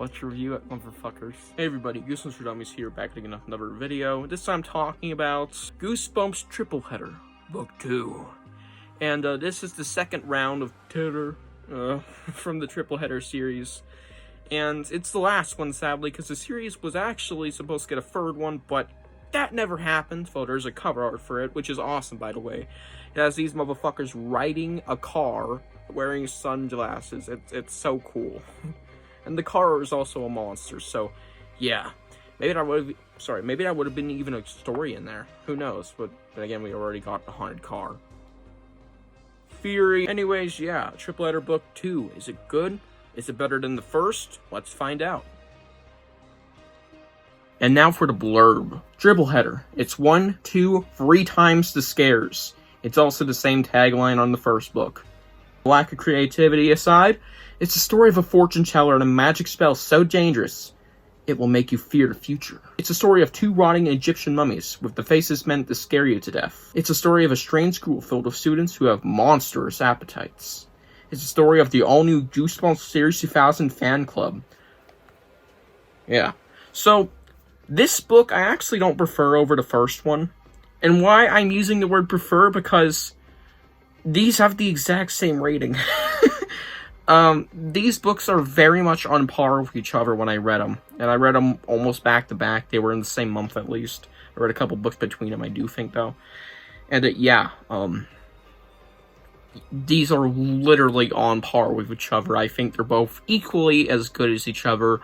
Let's review it, motherfuckers. Hey everybody, Goosebumps for Dummies here, back again with another video. This time talking about Goosebumps Triple Header, Book 2. And this is the second round of Titter from the Triple Header series. And it's the last one, sadly, because the series was actually supposed to get a third one, but that never happened. Well, there's a cover art for it, which is awesome, by the way. It has these motherfuckers riding a car, wearing sunglasses. It's so cool. And the car is also a monster, so yeah. Maybe that would have been even a story in there. Who knows? But again, we already got the haunted car. Theory. Anyways, yeah. Triple Header Book 2. Is it good? Is it better than the first? Let's find out. And now for the blurb. Triple Header. It's 1, 2, 3 times the scares. It's also the same tagline on the first book. Lack of creativity aside, it's the story of a fortune teller and a magic spell so dangerous, it will make you fear the future. It's a story of 2 rotting Egyptian mummies, with the faces meant to scare you to death. It's a story of a strange school filled with students who have monstrous appetites. It's a story of the all-new Goosebumps Series 2000 fan club. Yeah. So, this book I actually don't prefer over the first one. And why I'm using the word prefer, because these have the exact same rating. These books are very much on par with each other when I read them. And I read them almost back to back. They were in the same month at least. I read a couple books between them, I do think, though. And these are literally on par with each other. I think they're both equally as good as each other.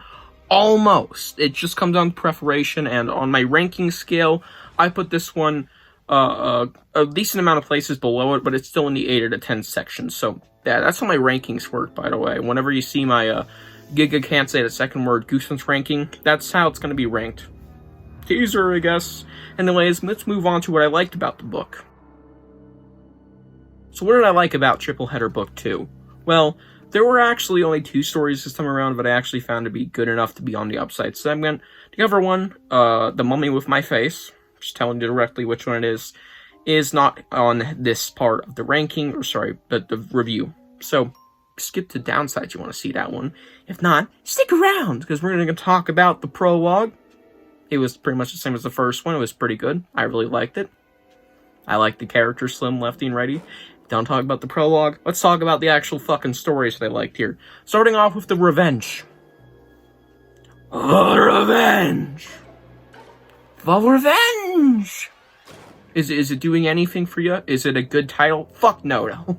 Almost. It just comes down to preparation, and on my ranking scale, I put this one a decent amount of places below it, but it's still in the 8 out of 10 section. So yeah, that's how my rankings work, by the way. Whenever you see my Giga Can't Say the Second Word Goosebumps ranking, that's how it's going to be ranked. Teaser, I guess. Anyways, let's move on to what I liked about the book. So what did I like about Triple Header Book 2? Well, there were actually only 2 stories this time around that I actually found to be good enough to be on the Upside segment. The other one, The Mummy with My Face, just telling you directly which one it is not on this part of the ranking, or sorry, the review. So, skip to downsides, you want to see that one. If not, stick around, because we're going to talk about the prologue. It was pretty much the same as the first one. It was pretty good. I really liked it. I liked the character Slim, Lefty, and Righty. Don't talk about the prologue. Let's talk about the actual fucking stories that I liked here. Starting off with the revenge. The revenge! The revenge! Is it doing anything for you? Is it a good title? Fuck no.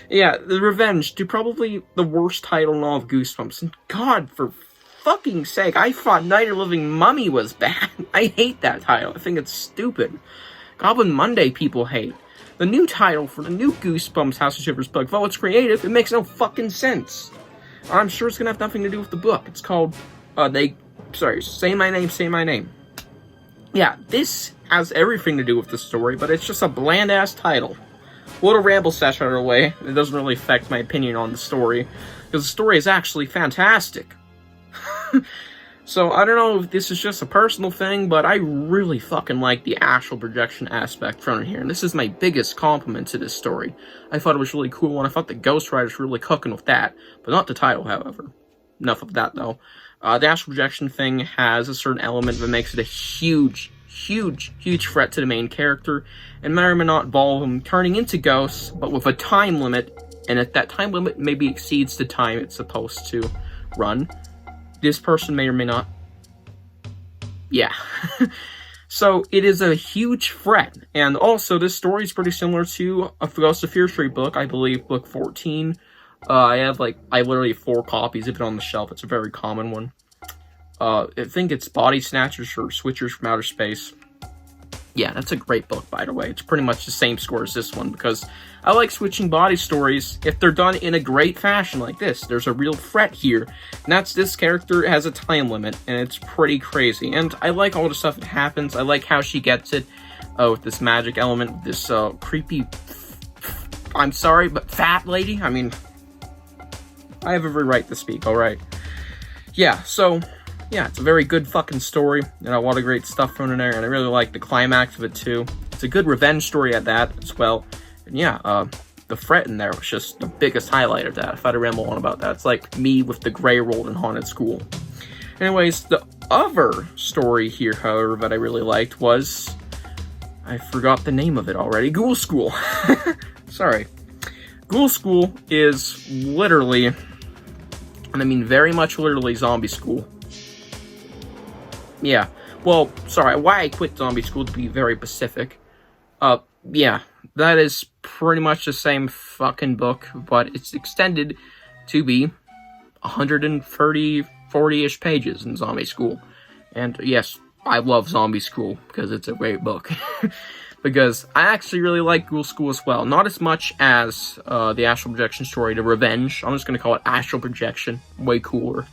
Yeah, The Revenge, probably the worst title in all of Goosebumps. And God, for fucking sake, I thought Night of the Living Mummy was bad. I hate that title. I think it's stupid. Goblin Monday people hate. The new title for the new Goosebumps House of Shivers book, though it's creative, it makes no fucking sense. I'm sure it's gonna have nothing to do with the book. It's called, Say My Name, Say My Name. Yeah, this has everything to do with the story, but it's just a bland-ass title. Little ramble session out of the way. It doesn't really affect my opinion on the story, because the story is actually fantastic. So, I don't know if this is just a personal thing, but I really fucking like the astral projection aspect from it here, and this is my biggest compliment to this story. I thought it was really cool, and I thought the ghostwriters were really cooking with that, but not the title, however. Enough of that, though. The astral projection thing has a certain element that makes it a huge threat to the main character, and may or may not involve him turning into ghosts, but with a time limit, and if that time limit maybe exceeds the time it's supposed to run, this person may or may not. Yeah. So, it is a huge threat, and also, this story is pretty similar to a Ghost of Fear Street book, I believe, book 14. I literally have 4 copies of it on the shelf. It's a very common one. I think it's Body Snatchers or Switchers from Outer Space. Yeah, that's a great book, by the way. It's pretty much the same score as this one, because I like switching body stories if they're done in a great fashion like this. There's a real threat here, and that's this character has a time limit, and it's pretty crazy. And I like all the stuff that happens. I like how she gets it with this magic element, this creepy, I'm sorry, but fat lady. I mean, I have every right to speak, alright? Yeah, so yeah, it's a very good fucking story, and a lot of great stuff thrown in there, and I really like the climax of it, too. It's a good revenge story at that, as well. And yeah, the fret in there was just the biggest highlight of that. If I had to ramble on about that, it's like me with the gray rolled in Haunted School. Anyways, the other story here, however, that I really liked was, I forgot the name of it already, Ghoul School. Sorry. Ghoul School is literally, and I mean very much literally, zombie school. Yeah. Well, sorry, why I quit zombie school, to be very specific. Yeah, that is pretty much the same fucking book, but it's extended to be 130, 40-ish pages in Zombie School. And yes, I love Zombie School because it's a great book. Because I actually really like Ghoul School as well. Not as much as the Astral Projection story, The Revenge. I'm just going to call it Astral Projection. Way cooler.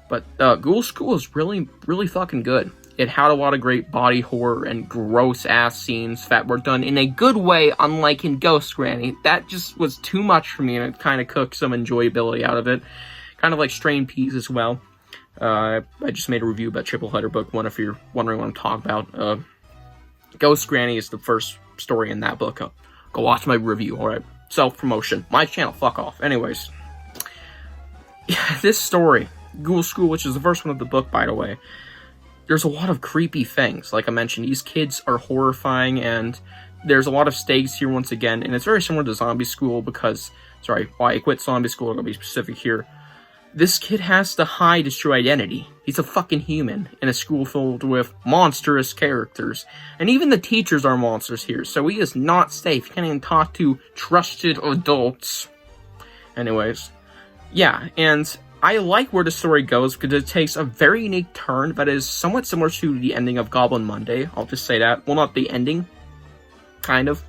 But Ghoul School is really, really fucking good. It had a lot of great body horror and gross-ass scenes that were done in a good way, unlike in Ghost Granny. That just was too much for me, and it kind of cooked some enjoyability out of it. Kind of like Strained Peas as well. I just made a review about Triple Header Book 1, if you're wondering what I'm talking about. Ghost Granny is the first story in that book. Go watch my review, alright? Self-promotion. My channel, fuck off. Anyways. This story, Ghoul School, which is the first one of the book, by the way, there's a lot of creepy things. Like I mentioned, these kids are horrifying, and there's a lot of stakes here once again, and it's very similar to Zombie School because, sorry, why I quit Zombie School, I'm gonna be specific here. This kid has to hide his true identity. He's a fucking human in a school filled with monstrous characters. And even the teachers are monsters here, so he is not safe. He can't even talk to trusted adults. Anyways, yeah, and I like where the story goes because it takes a very unique turn that is somewhat similar to the ending of Goblin Monday. I'll just say that. Well, not the ending. Kind of.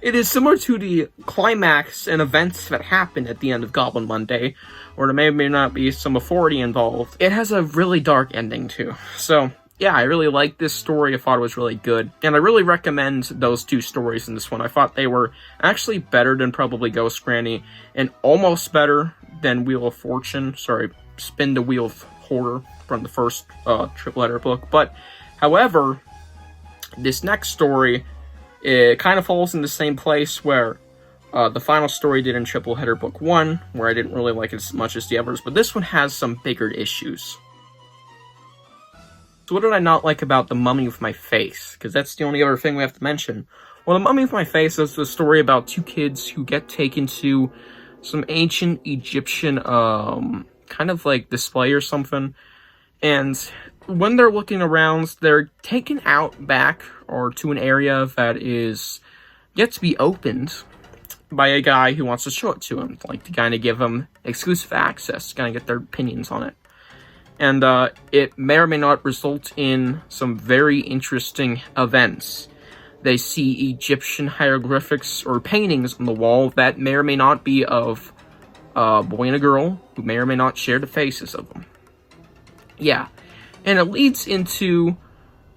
It is similar to the climax and events that happen at the end of Goblin Monday, or there may or may not be some authority involved. It has a really dark ending, too. So, yeah, I really liked this story. I thought it was really good. And I really recommend those two stories in this one. I thought they were actually better than probably Ghost Granny, and almost better than Wheel of Fortune. Sorry, Spin the Wheel of Horror from the first Triple Header book. But, however, this next story, it kind of falls in the same place where the final story did in Triple Header Book 1, where I didn't really like it as much as the others, but this one has some bigger issues. So what did I not like about The Mummy with My Face? Because that's the only other thing we have to mention. Well, The Mummy with My Face is the story about two kids who get taken to some ancient Egyptian, kind of like display or something, and when they're looking around, they're taken out back or to an area that is yet to be opened by a guy who wants to show it to him, like to kind of give them exclusive access, to kind of get their opinions on it. And it may or may not result in some very interesting events. They see Egyptian hieroglyphics or paintings on the wall that may or may not be of a boy and a girl who may or may not share the faces of them. Yeah. And it leads into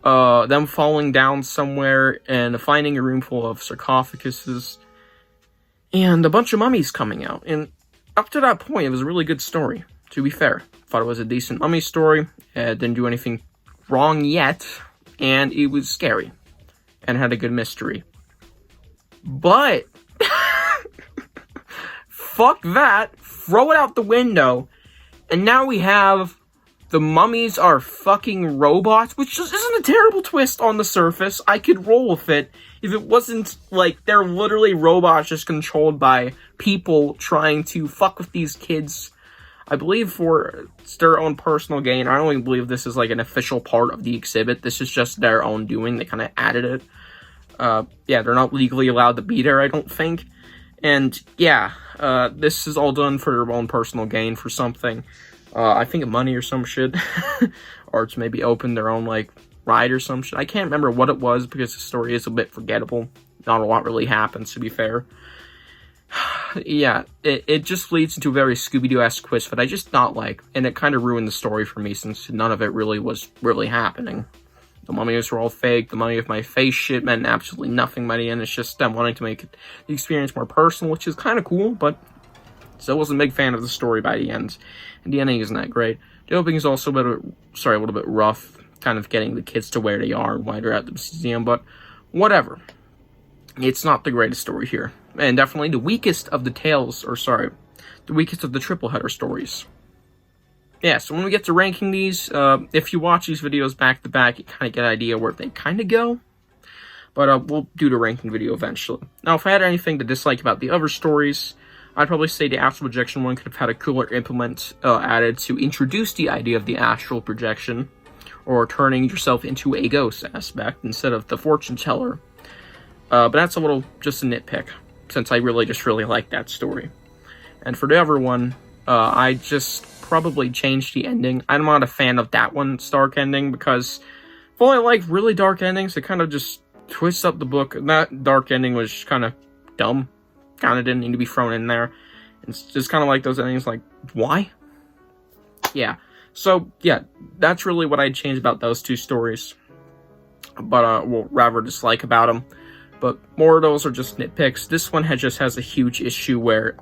them falling down somewhere and finding a room full of sarcophaguses and a bunch of mummies coming out. And up to that point, it was a really good story, to be fair. Thought it was a decent mummy story. It didn't do anything wrong yet, and it was scary and had a good mystery. But fuck that, throw it out the window, and now we have the mummies are fucking robots, which just isn't a terrible twist on the surface. I could roll with it if it wasn't like they're literally robots just controlled by people trying to fuck with these kids, I believe, for their own personal gain. I don't even believe this is like an official part of the exhibit. This is just their own doing. They kind of added it. Yeah, they're not legally allowed to be there, I don't think. And yeah, this is all done for their own personal gain for something. I think of money or some shit. Or to maybe open their own, like, ride or some shit. I can't remember what it was because the story is a bit forgettable. Not a lot really happens, to be fair. Yeah, it just leads into a very Scooby-Doo-esque twist that I just not like. And it kind of ruined the story for me since none of it really was really happening. The mummies were all fake. The Mummy with My Face shit meant absolutely nothing by the end. It's just them wanting to make the experience more personal, which is kind of cool, but still wasn't a big fan of the story by the end. And the ending isn't that great. The opening is also a little bit rough, kind of getting the kids to where they are and why they're at the museum, but whatever. It's not the greatest story here. And definitely the weakest of the tales, or sorry, the weakest of the triple header stories. Yeah, so when we get to ranking these, if you watch these videos back to back, you kind of get an idea where they kind of go. But we'll do the ranking video eventually. Now, if I had anything to dislike about the other stories, I'd probably say the astral projection one could have had a cooler implement added to introduce the idea of the astral projection, or turning yourself into a ghost aspect instead of the fortune teller. But that's a little just a nitpick, since I really like that story. And for the other one, I just probably changed the ending. I'm not a fan of that one's dark ending, because while I like really dark endings, it kind of just twists up the book. That dark ending was kind of dumb. Kind of didn't need to be thrown in there. It's just kind of like those endings, like, why? Yeah. So, yeah, that's really what I'd change about those two stories. But, well, rather dislike about them. But more of those are just nitpicks. This one just has a huge issue where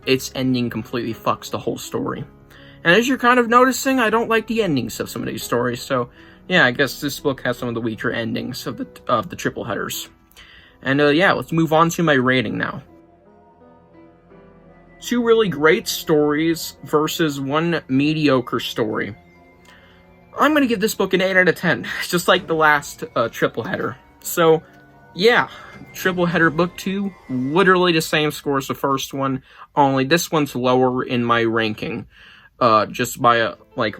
its ending completely fucks the whole story. And as you're kind of noticing, I don't like the endings of some of these stories. So, yeah, I guess this book has some of the weaker endings of the triple headers. And, yeah, let's move on to my rating now. 2 really great stories versus 1 mediocre story. I'm going to give this book an 8 out of 10, just like the last triple header. So, yeah, triple header book 2, literally the same score as the first one, only this one's lower in my ranking, just by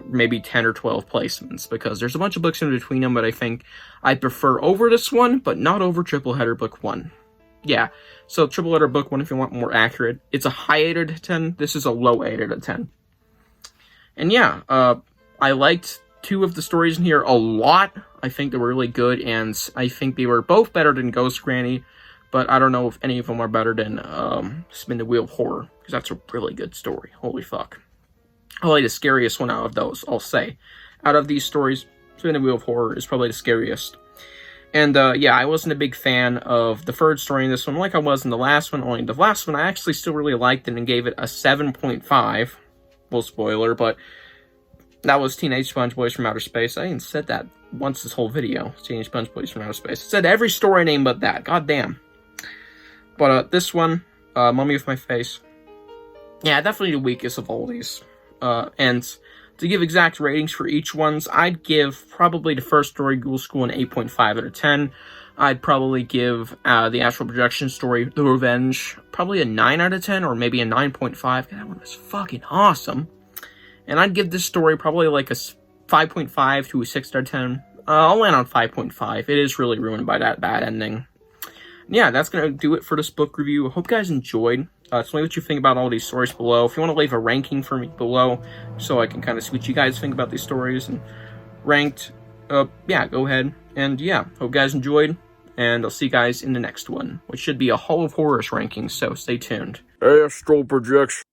maybe 10 or 12 placements, because there's a bunch of books in between them that I think I prefer over this one, but not over triple header book 1. Yeah, so triple header book 1, if you want more accurate, it's a high 8 out of 10, this is a low 8 out of 10. And yeah, I liked 2 of the stories in here a lot. I think they were really good, and I think they were both better than Ghost Granny, but I don't know if any of them are better than Spin the Wheel of Horror, because that's a really good story. Holy fuck. Probably the scariest one out of those, I'll say. Out of these stories, Spin the Wheel of Horror is probably the scariest. And yeah, I wasn't a big fan of the third story in this one, like I was in the last one, only the last one I actually still really liked it and gave it a 7.5. Well, spoiler, but that was Teenage Sponge Boys from Outer Space. I even said that once this whole video. Teenage Sponge Boys from Outer Space. I said every story name but that. God damn. But this one, Mummy with My Face. Yeah, definitely the weakest of all these. And to give exact ratings for each ones, I'd give probably the first story, Ghoul School, an 8.5 out of 10. I'd probably give the Astral Projection story, The Revenge, probably a 9 out of 10, or maybe a 9.5. That one was fucking awesome. And I'd give this story probably like a 5.5 to a 6 out of 10. I'll land on 5.5. It is really ruined by that bad ending. Yeah, that's going to do it for this book review. I hope you guys enjoyed. Tell me what you think about all these stories below. If you want to leave a ranking for me below, so I can kind of see what you guys think about these stories and ranked, yeah, go ahead. And yeah, hope you guys enjoyed, and I'll see you guys in the next one, which should be a Hall of Horrors ranking, so stay tuned. Astral Projection.